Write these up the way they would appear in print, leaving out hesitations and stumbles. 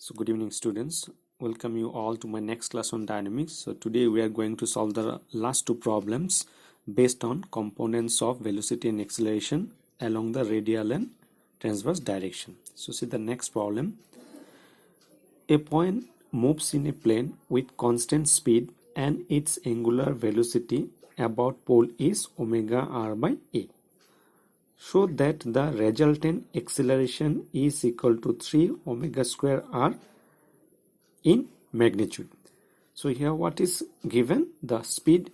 So good evening students, welcome you all to my next class on dynamics. So today we are going to solve the last two problems based on components of velocity and acceleration along the radial and transverse direction. So see the next problem. A point moves in a plane with constant speed and its angular velocity about pole is omega r by a. Show that the resultant acceleration is equal to 3 omega square r in magnitude. So here what is given? The speed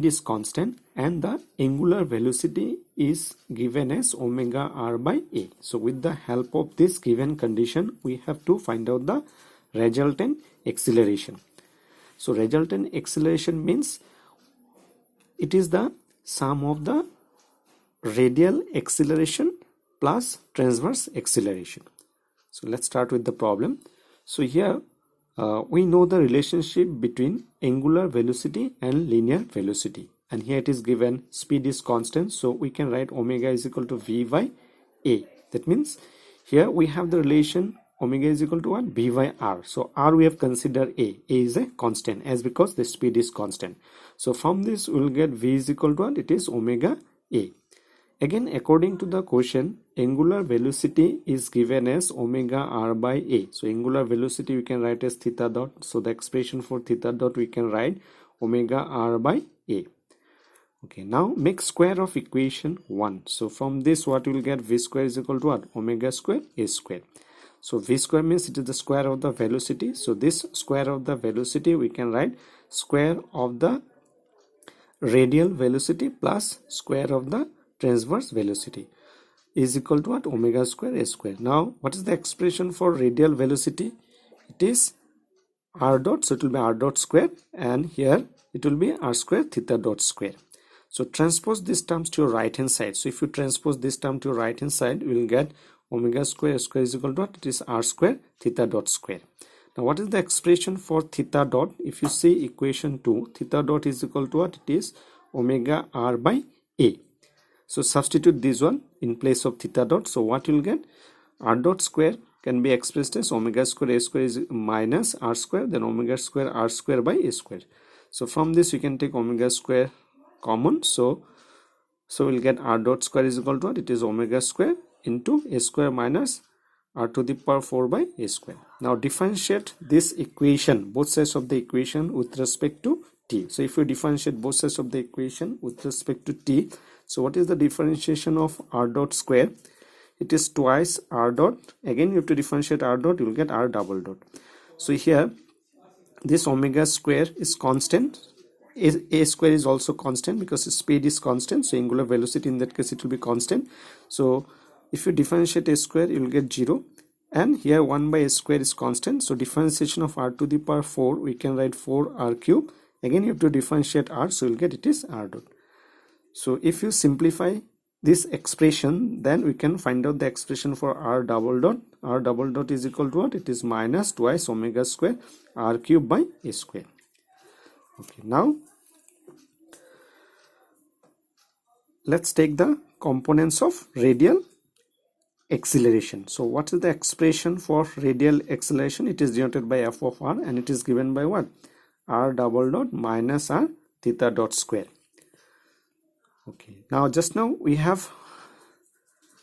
is constant and the angular velocity is given as omega r by a. So with the help of this given condition, we have to find out the resultant acceleration. So resultant acceleration means it is the sum of the radial acceleration plus transverse acceleration. So let's start with the problem. So here we know the relationship between angular velocity and linear velocity, and here it is given speed is constant, so we can write omega is equal to v by a. That means here we have the relation omega is equal to what? V by r. So r we have considered a is a constant as because the speed is constant. So from this we will get v is equal to what? It is omega a. Again, according to the question, angular velocity is given as omega r by a. So angular velocity we can write as theta dot. So the expression for theta dot we can write omega r by a. Okay, now make square of equation 1. So from this what we will get? V square is equal to what? Omega square a square. So v square means it is the square of the velocity. So this square of the velocity we can write square of the radial velocity plus square of the transverse velocity is equal to what? Omega square a square. Now what is the expression for radial velocity? It is r dot, so it will be r dot square, and here it will be r square theta dot square. So transpose these terms to your right hand side. So if you transpose this term to your right hand side, you will get omega square a square is equal to what? It is r square theta dot square. Now what is the expression for theta dot? If you see equation 2, theta dot is equal to what? It is omega r by a. So substitute this one in place of theta dot. So what you will get? R dot square can be expressed as omega square a square is minus r square, then omega square r square by a square. So from this you can take omega square common. So we'll get r dot square is equal to what? It is omega square into a square minus r to the power 4 by a square. Now differentiate this equation, both sides of the equation with respect to t. So if you differentiate both sides of the equation with respect to t, so what is the differentiation of r dot square? It is twice r dot. Again you have to differentiate r dot, you will get r double dot. So here this omega square is constant, a square is also constant because speed is constant, so angular velocity in that case it will be constant. So if you differentiate a square, you will get 0, and here 1 by a square is constant, so differentiation of r to the power 4 we can write 4r cube. Again you have to differentiate r, so you will get it is r dot. So if you simplify this expression, then we can find out the expression for r double dot. R double dot is equal to what? It is minus twice omega square r cube by a square. Okay, now let's take the components of radial acceleration. So what is the expression for radial acceleration? It is denoted by f of r, and it is given by what? R double dot minus r theta dot square. Okay, now just now we have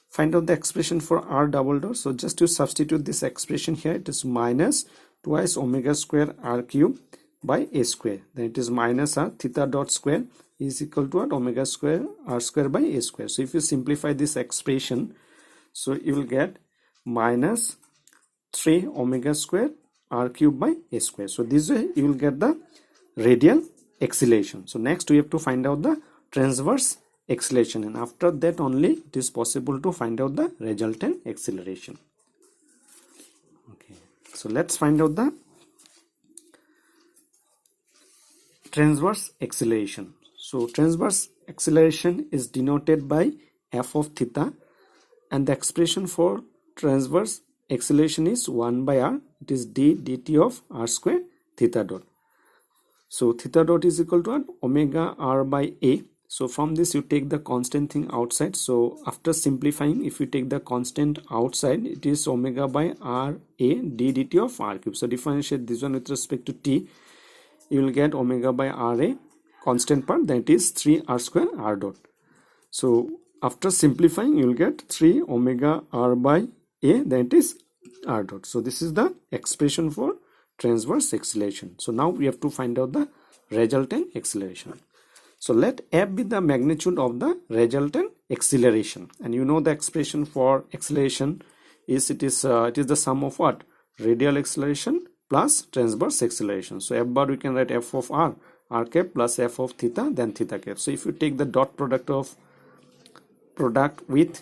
find out the expression for r double dot. So just to substitute this expression here, it is minus twice omega square r cube by a square. Then it is minus r theta dot square is equal to what? Omega square r square by a square. So if you simplify this expression, so you will get minus 3 omega square r cube by a square. So this way you will get the radial acceleration. So next we have to find out the transverse acceleration, and after that only it is possible to find out the resultant acceleration. Okay, so let's find out the transverse acceleration. So transverse acceleration is denoted by f of theta, and the expression for transverse acceleration is 1 by r. It is d dt of r square theta dot. So theta dot is equal to what? Omega r by a. So from this you take the constant thing outside. So after simplifying, if you take the constant outside, it is omega by r a d dt of r cube. So differentiate this one with respect to t, you will get omega by r a constant part, that is 3 r square r dot. So after simplifying, you will get 3 omega r by a, that is r dot. So this is the expression for transverse acceleration. So now we have to find out the resultant acceleration. So let f be the magnitude of the resultant acceleration, and you know the expression for acceleration is it is the sum of what? Radial acceleration plus transverse acceleration. So f bar we can write f of r cap plus f of theta, then theta cap. So if you take the dot product with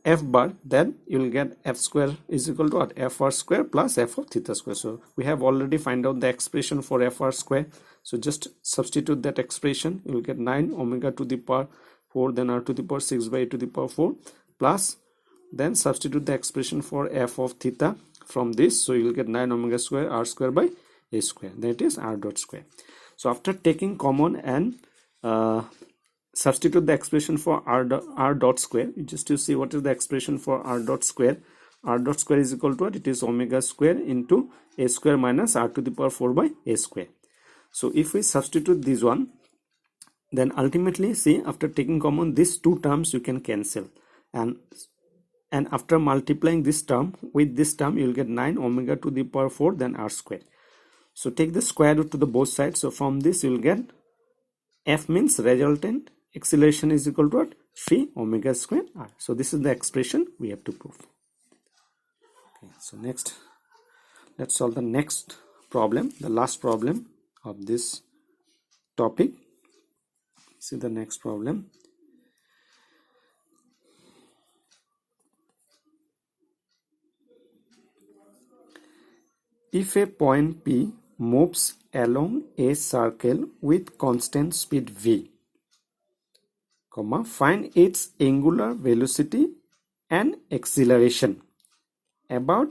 f bar, then you will get f square is equal to what? F r square plus f of theta square. So we have already find out the expression for f r square. So just substitute that expression, you will get 9 omega to the power 4, then r to the power 6 by a to the power 4, plus then substitute the expression for f of theta from this. So you will get 9 omega square r square by a square, that is r dot square. So after taking common and substitute the expression for r dot square, just to see what is the expression for r dot square. R dot square is equal to what? It is omega square into a square minus r to the power 4 by a square. So if we substitute this one, then ultimately see, after taking common these two terms you can cancel, and after multiplying this term with this term you will get 9 omega to the power 4 then r square. So take the square root to the both sides. So from this you will get f means resultant acceleration is equal to what? 3 omega square r. So this is the expression we have to prove. Okay, so next let's solve the next problem, the last problem of this topic. See the next problem. If a point P moves along a circle with constant speed v, find its angular velocity and acceleration about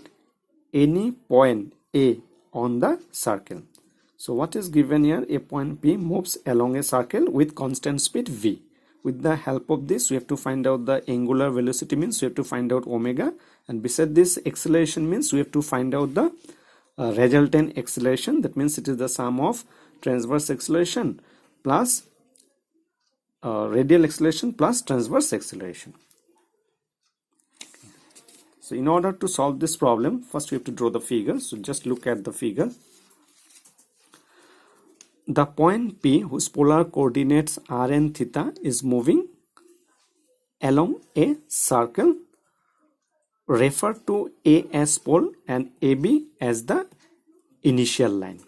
any point A on the circle. So what is given here? A point P moves along a circle with constant speed v. With the help of this we have to find out the angular velocity, means we have to find out omega, and beside this acceleration means we have to find out the resultant acceleration. That means it is the sum of transverse acceleration plus radial acceleration plus transverse acceleration. So in order to solve this problem, first we have to draw the figure. So just look at the figure. The point P, whose polar coordinates r and theta, is moving along a circle. Refer to A as pole and AB as the initial line.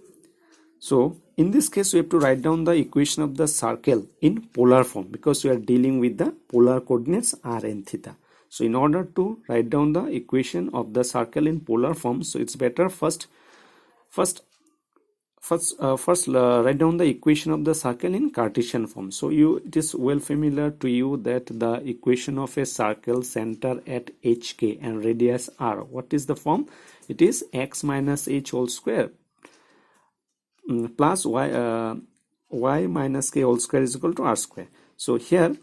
So in this case we have to write down the equation of the circle in polar form, because we are dealing with the polar coordinates r and theta. So in order to write down the equation of the circle in polar form, so it's better first write down the equation of the circle in Cartesian form. So it is well familiar to you that the equation of a circle center at hk and radius r, what is the form? It is x minus h whole square plus y minus k whole square is equal to r square. So here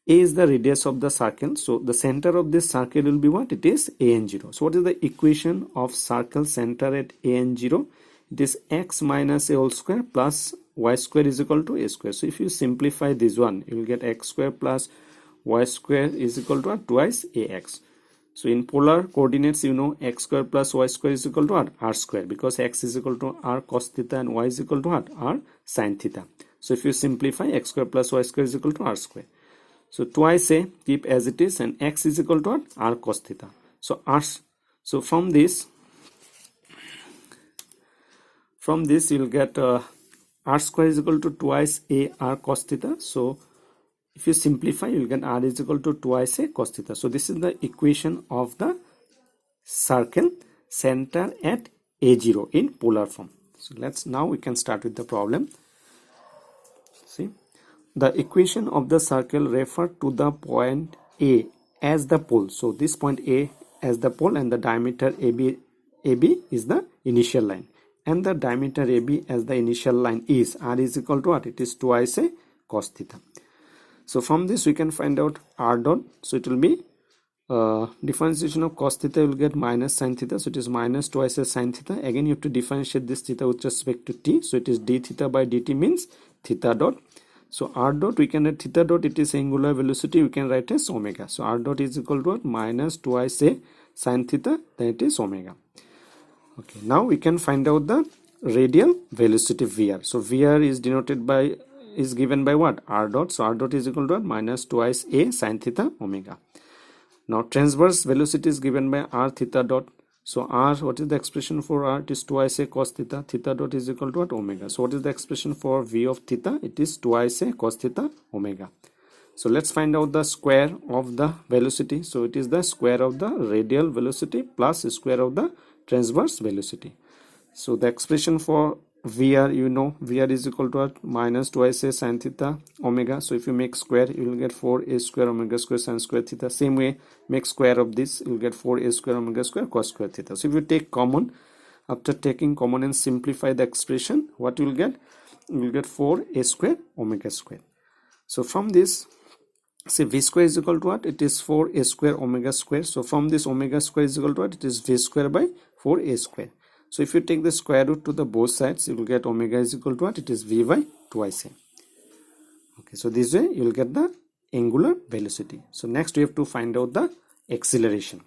a is the radius of the circle, so the center of this circle will be what? It is a and 0. So what is the equation of circle center at a and 0? It is x minus a whole square plus y square is equal to a square. So if you simplify this one, you will get x square plus y square is equal to twice ax. So in polar coordinates, you know x square plus y square is equal to r square, because x is equal to r cos theta and y is equal to r sin theta. So if you simplify, x square plus y square is equal to r square. So twice a keep as it is, and x is equal to r cos theta. So from this you will get r square is equal to twice a r cos theta. So if you simplify, you will get r is equal to twice a cos theta. So this is the equation of the circle center at a0 in polar form. So now we can start with the problem. See, the equation of the circle refer to the point A as the pole. So this point A as the pole, and the diameter AB is the initial line, and the diameter AB as the initial line is r is equal to what? It is twice a cos theta. So from this we can find out r dot. So it will be differentiation of cos theta, you will get minus sin theta, so it is minus twice as sin theta. Again you have to differentiate this theta with respect to t, so it is d theta by dt means theta dot. So r dot, we can write theta dot, it is angular velocity, we can write as omega. So r dot is equal to what? Minus twice a sin theta, then it is omega. Okay, now we can find out the radial velocity Vr. So Vr is denoted by, is given by what? R dot. So r dot is equal to what? Minus twice a sin theta omega. Now transverse velocity is given by r theta dot. So r, what is the expression for r? It is twice a cos theta. Theta dot is equal to what? Omega. So what is the expression for v of theta? It is twice a cos theta omega. So let's find out the square of the velocity. So it is the square of the radial velocity plus square of the transverse velocity. So the expression for Vr, you know, Vr is equal to what? Minus twice a sin theta omega. So if you make square, you will get 4a square omega square sin square theta. Same way, make square of this, you will get 4a square omega square cos square theta. So if you take common, after taking common and simplify the expression, what you will get? You will get 4a square omega square. So from this, say v square is equal to what? It is 4a square omega square. So from this, omega square is equal to what? It is v square by 4a square. So if you take the square root to the both sides, you will get omega is equal to what? It is v by twice a. Okay, so this way you will get the angular velocity. So next we have to find out the acceleration.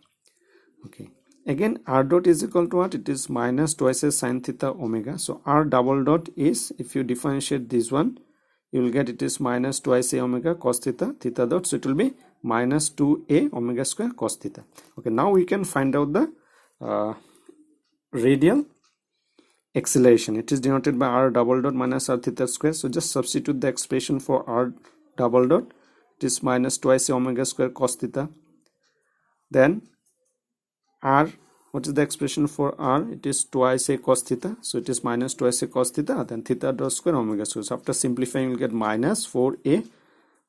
Okay, again r dot is equal to what? It is minus twice a sin theta omega. So r double dot is, if you differentiate this one, you will get it is minus twice a omega cos theta, theta dot. So it will be minus 2a omega square cos theta. Okay, now we can find out the radial acceleration. It is denoted by r double dot minus r theta square. So just substitute the expression for r double dot. It is minus twice omega square cos theta. Then r, what is the expression for r? It is twice a cos theta. So it is minus twice a cos theta. Then theta dot square omega square. So after simplifying, you will get minus 4a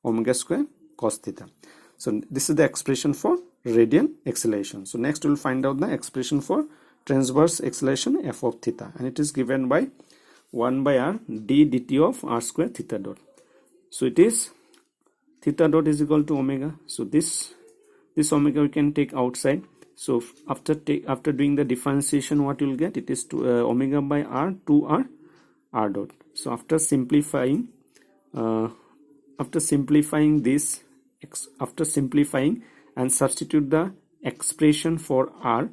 omega square cos theta. So this is the expression for radial acceleration. So next we will find out the expression for transverse acceleration f of theta, and it is given by 1 by r d dt of r square theta dot. So it is theta dot is equal to omega. So this omega we can take outside. So after doing the differentiation, what you will get? It is omega by r 2r r dot. So after simplifying this, after simplifying and substitute the expression for r,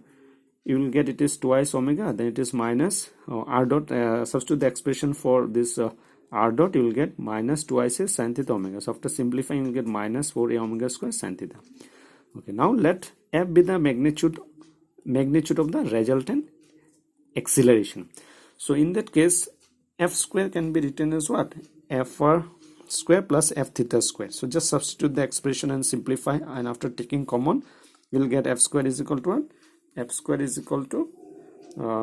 you will get it is twice omega, then it is minus r dot. Substitute the expression for this r dot, you will get minus twice a sin theta omega. So after simplifying, you will get minus 4a omega square sin theta. Okay, now let f be the magnitude of the resultant acceleration. So in that case, f square can be written as what? F r square plus f theta square. So just substitute the expression and simplify, and after taking common, you will get f square is equal to what? F square is equal to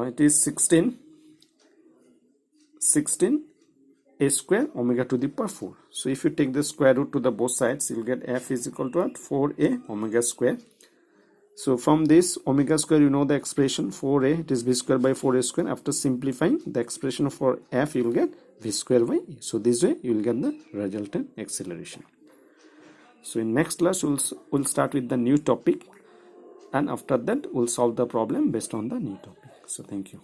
it is 16 a square omega to the power 4. So if you take the square root to the both sides, you will get f is equal to what? 4a omega square. So from this omega square, you know the expression 4a, it is v square by 4a square. After simplifying the expression for f, you will get v square by a. So this way you will get the resultant acceleration. So in next class we'll start with the new topic, and after that we'll solve the problem based on the new topic. So thank you.